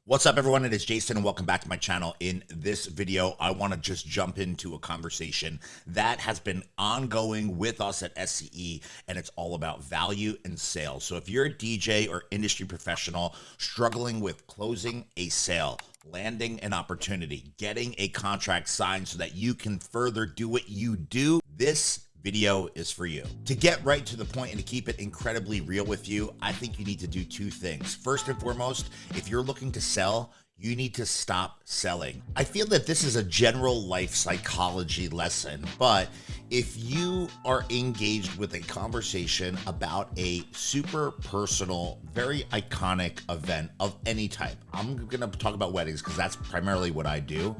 What's up, everyone? It is Jason, and welcome back to my channel. In this video, I want to just jump into a conversation that has been ongoing with us at SCE, and it's all about value and sales. So if you're a DJ or industry professional struggling with closing a sale, landing an opportunity, getting a contract signed so that you can further do what you do, this video is for you. To get right to the point and to keep it incredibly real with you, I think you need to do two things. First and foremost, if you're looking to sell, you need to stop selling. I feel that this is a general life psychology lesson, but if you are engaged with a conversation about a super personal, very iconic event of any type, I'm gonna talk about weddings because that's primarily what I do,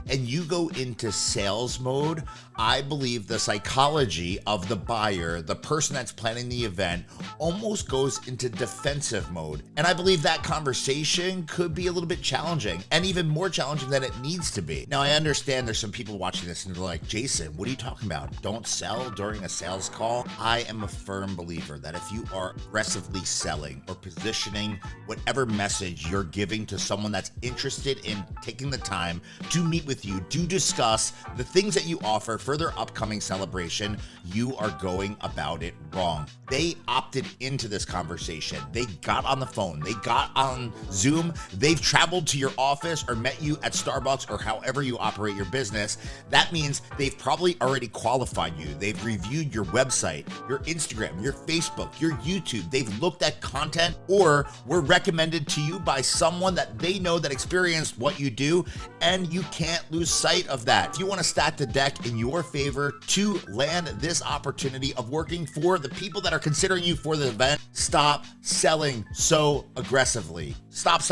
and you go into sales mode, I believe the psychology of the buyer, the person that's planning the event, almost goes into defensive mode. And I believe that conversation could be a little bit challenging, and even more challenging than it needs to be. Now, I understand there's some people watching this and they're like, Jason, what are you talking about? Don't sell during a sales call? I am a firm believer that if you are aggressively selling or positioning whatever message you're giving to someone that's interested in taking the time to meet with you to discuss the things that you offer for their upcoming celebration, you are going about it wrong. They opted into this conversation. They got on the phone. They got on Zoom. They've traveled to your office or met you at Starbucks or however you operate your business. That means they've probably already qualified you. They've reviewed your website, your Instagram, your Facebook, your YouTube. They've looked at content or were recommended to you by someone that they know that experienced what you do, and you can't lose sight of that. If you want to stack the deck in your favor to land this opportunity of working for the people that are considering you for the event, stop selling so aggressively. Stop.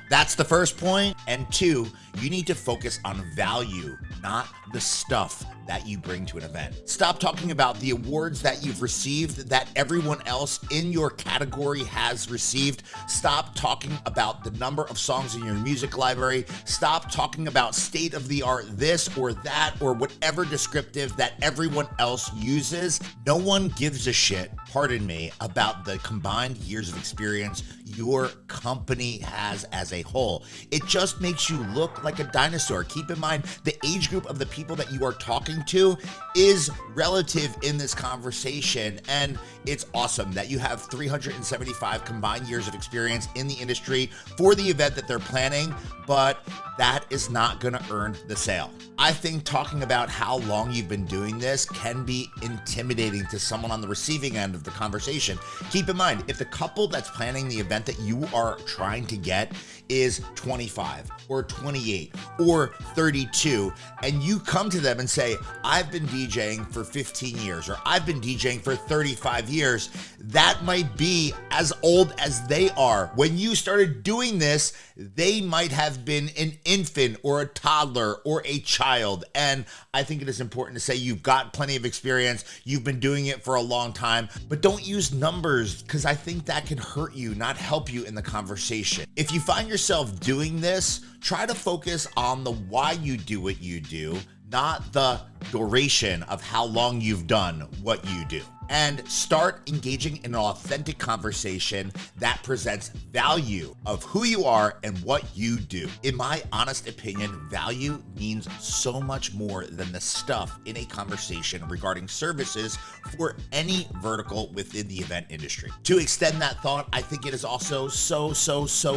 That's the first point. And two, you need to focus on value, not the stuff that you bring to an event. Stop talking about the awards that you've received that everyone else in your category has received. Stop talking about the number of songs in your music library. Stop talking about state of the art this or that or whatever descriptive that everyone else uses. No one gives a shit, pardon me, about the combined years of experience your company has as a whole. It just makes you look like a dinosaur. Keep in mind, the age group of the people that you are talking to is relative in this conversation, and it's awesome that you have 375 combined years of experience in the industry for the event that they're planning, but that is not going to earn the sale. I think talking about how long you've been doing this can be intimidating to someone on the receiving end of the conversation. Keep in mind, if the couple that's planning the event that you are trying to get is 25 or 28 or 32, and you come to them and say, I've been DJing for 15 years or I've been DJing for 35 years, that might be as old as they are. When you started doing this, they might have been an infant or a toddler or a child. And I think it is important to say you've got plenty of experience. You've been doing it for a long time, but don't use numbers because I think that can hurt you, not help you in the conversation. If you find yourself doing this, try to focus on the why you do what you do, not the duration of how long you've done what you do. And start engaging in an authentic conversation that presents value of who you are and what you do. In my honest opinion, value means so much more than the stuff in a conversation regarding services for any vertical within the event industry. To extend that thought, I think it is also so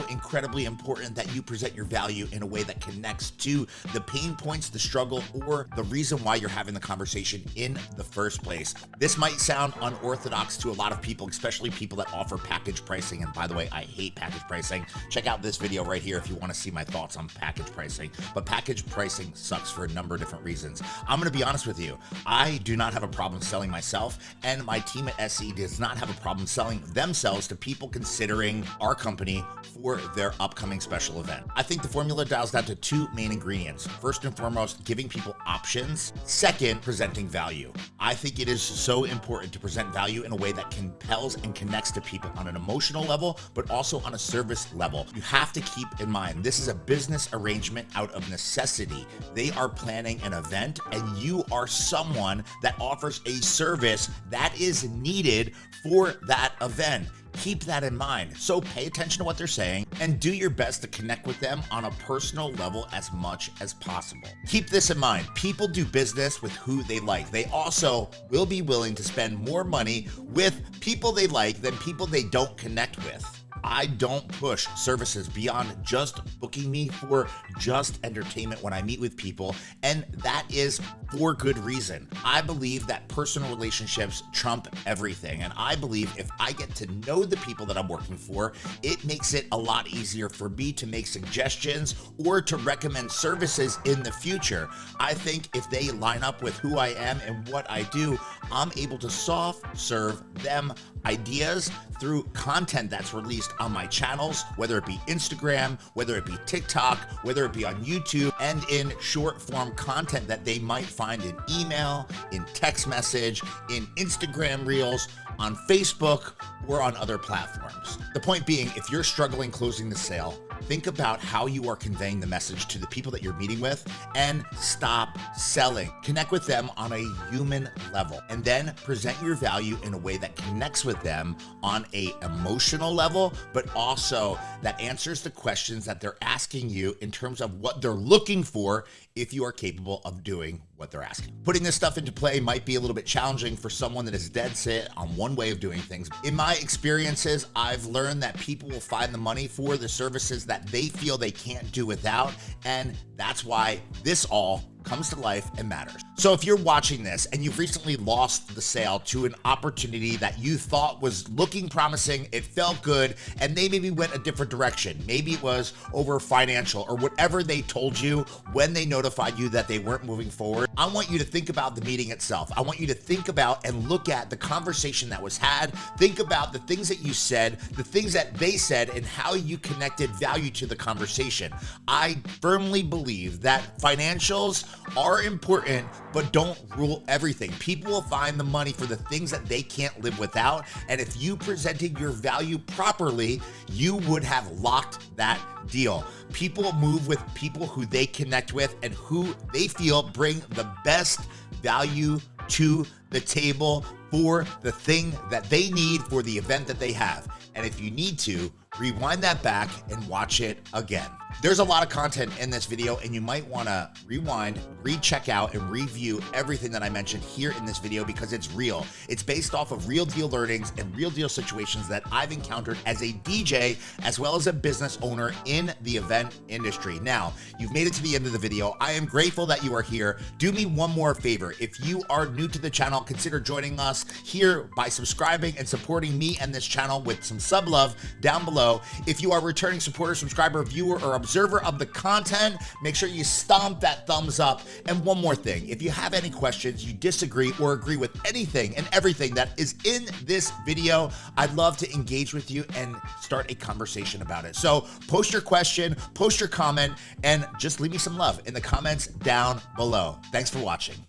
incredibly important that you present your value in a way that connects to the pain points, the struggle, or the reason why you're having the conversation in the first place. This might sound unorthodox to a lot of people, especially people that offer package pricing. And by the way, I hate package pricing. Check out this video right here if you want to see my thoughts on package pricing. But package pricing sucks for a number of different reasons. I'm going to be honest with you. I do not have a problem selling myself, and my team at SE does not have a problem selling themselves to people considering our company for their upcoming special event. I think the formula dials down to two main ingredients. First and foremost, giving people options. Second, presenting value. I think it is so important to present value in a way that compels and connects to people on an emotional level, but also on a service level. You have to keep in mind, this is a business arrangement out of necessity. They are planning an event, and you are someone that offers a service that is needed for that event. Keep that in mind. So pay attention to what they're saying and do your best to connect with them on a personal level as much as possible. Keep this in mind. People do business with who they like. They also will be willing to spend more money with people they like than people they don't connect with. I don't push services beyond just booking me for just entertainment when I meet with people, and that is for good reason. I believe that personal relationships trump everything, and I believe if I get to know the people that I'm working for, it makes it a lot easier for me to make suggestions or to recommend services in the future. I think if they line up with who I am and what I do, I'm able to soft serve them ideas through content that's released on my channels, whether it be Instagram, whether it be TikTok, whether it be on YouTube, and in short form content that they might find in email, in text message, in Instagram Reels, on Facebook, or on other platforms. The point being, if you're struggling closing the sale, think about how you are conveying the message to the people that you're meeting with and stop selling. Connect with them on a human level and then present your value in a way that connects with them on a emotional level, but also that answers the questions that they're asking you in terms of what they're looking for if you are capable of doing what they're asking. Putting this stuff into play might be a little bit challenging for someone that is dead set on one way of doing things. In my experiences, I've learned that people will find the money for the services that they feel they can't do without, and that's why this all comes to life and matters. So if you're watching this and you've recently lost the sale to an opportunity that you thought was looking promising, it felt good, and they maybe went a different direction. Maybe it was over financial or whatever they told you when they notified you that they weren't moving forward. I want you to think about the meeting itself. I want you to think about and look at the conversation that was had. Think about the things that you said, the things that they said, and how you connected value to the conversation. I firmly believe that financials are important, but don't rule everything. People will find the money for the things that they can't live without. And if you presented your value properly, you would have locked that deal. People move with people who they connect with and who they feel bring the best value to the table for the thing that they need for the event that they have. And if you need to, rewind that back and watch it again. There's a lot of content in this video, and you might want to rewind, recheck out, and review everything that I mentioned here in this video because it's real. It's based off of real deal learnings and real deal situations that I've encountered as a DJ as well as a business owner in the event industry. Now, you've made it to the end of the video. I am grateful that you are here. Do me one more favor. If you are new to the channel, consider joining us here by subscribing and supporting me and this channel with some sub love down below. If you are a returning supporter, subscriber, viewer, or observer of the content, make sure you stomp that thumbs up. And one more thing, if you have any questions, you disagree or agree with anything and everything that is in this video, I'd love to engage with you and start a conversation about it. So post your question, post your comment, and just leave me some love in the comments down below. Thanks for watching.